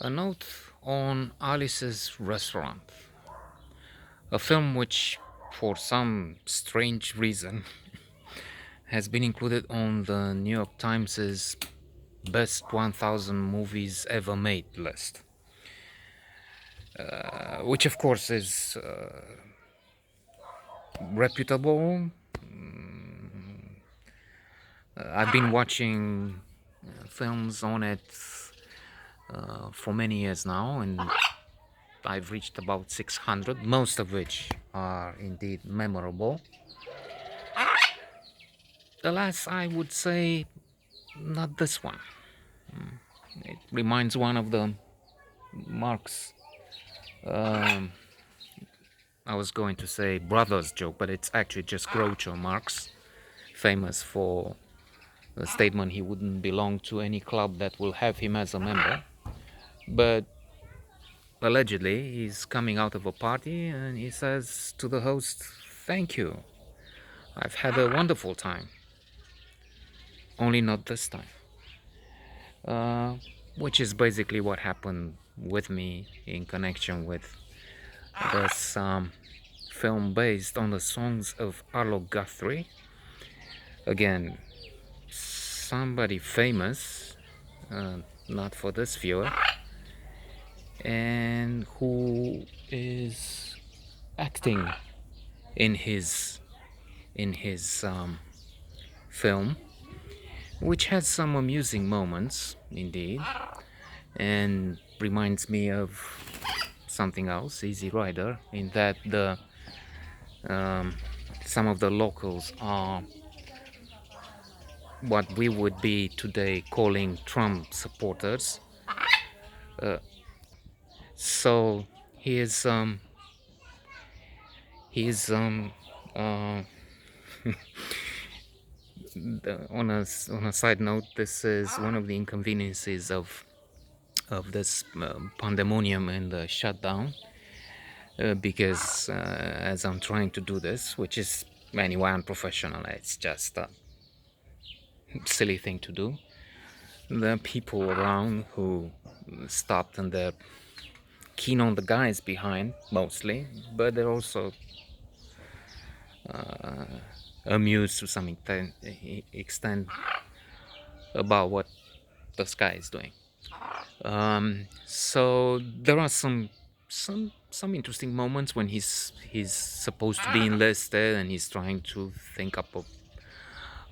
A note on Alice's Restaurant, a film which, for some strange reason, has been included on the New York Times' Best 1000 Movies Ever Made list, which of course is reputable. I've been watching films on it for many years now, and I've reached about 600, most of which are indeed memorable. Alas, I would say not this one. It reminds one of the Marx, um, I was going to say brothers joke, but it's actually just Groucho Marx, famous for the statement he wouldn't belong to any club that will have him as a member. But allegedly, he's coming out of a party and he says to the host, "Thank you, I've had a wonderful time, only not this time." Uh, which is basically what happened with me in connection with this film based on the songs of Arlo Guthrie. Again, somebody famous, not for this viewer, and who is acting in his film, which has some amusing moments indeed, and reminds me of something else, Easy Rider, in that the some of the locals are what we would be today calling Trump supporters. So he is he is uh, on a side note, this is one of the inconveniences of this pandemonium and the shutdown, because as I'm trying to do this, which is anyway unprofessional, it's just a silly thing to do. There are people around who stopped and they're keen on the guys behind mostly, but they're also amused to some extent about what this guy is doing. So there are some interesting moments when he's supposed to be enlisted and he's trying to think up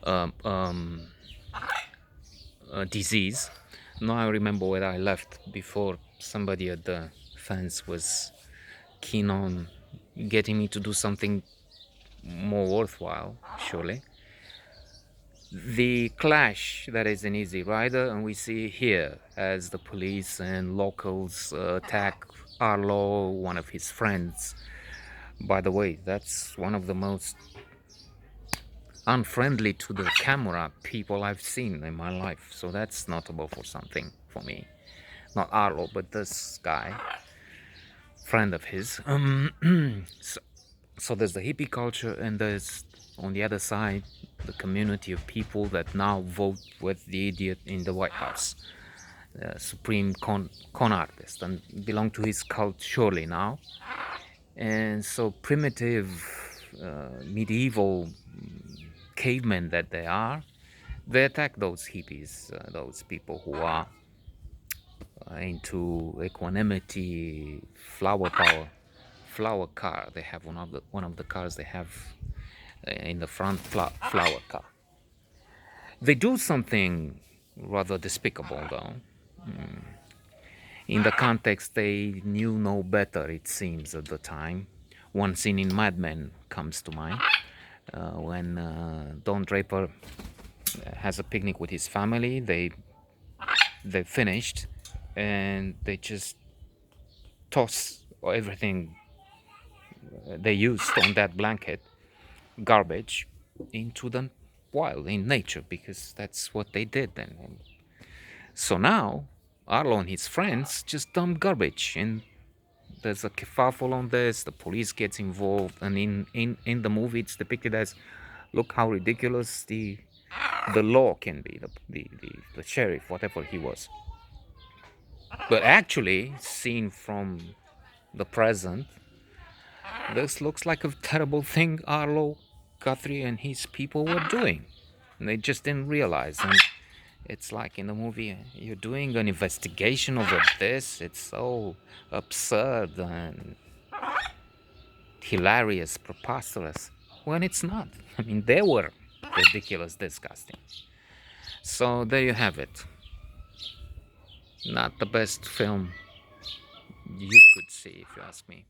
um, um, a disease. Now I remember where I left before. Somebody at the fence was keen on getting me to do something more worthwhile, surely. The clash that is in Easy Rider, and we see here as the police and locals attack Arlo, one of his friends. By the way, that's one of the most unfriendly to the camera people I've seen in my life. So that's notable for something for me. Not Arlo, but this guy, friend of his. So there's the hippie culture, and there's on the other side the community of people that now vote with the idiot in the White House, supreme con artist, and belong to his cult surely now. And so primitive, medieval cavemen that they attack those hippies, those people who are into equanimity, flower power, flower car. They have one of the cars they have in the front, flower car. They do something rather despicable though. In the context, they knew no better, it seems, at the time. One scene in Mad Men comes to mind, when Don Draper has a picnic with his family. They finished, and they just toss everything they used on that blanket, garbage, into the wild, in nature, because that's what they did then. And so now Arlo and his friends just dump garbage, and there's a kerfuffle on this. The police gets involved, and in the movie it's depicted as, look how ridiculous the law can be. The sheriff, whatever he was, But actually, seen from the present, this looks like a terrible thing Arlo Guthrie and his people were doing. And they just didn't realize. And it's like in the movie, you're doing an investigation over this. It's so absurd and hilarious, preposterous. When it's not. I mean, they were ridiculous, disgusting. So there you have it. Not the best film you could see, if you ask me.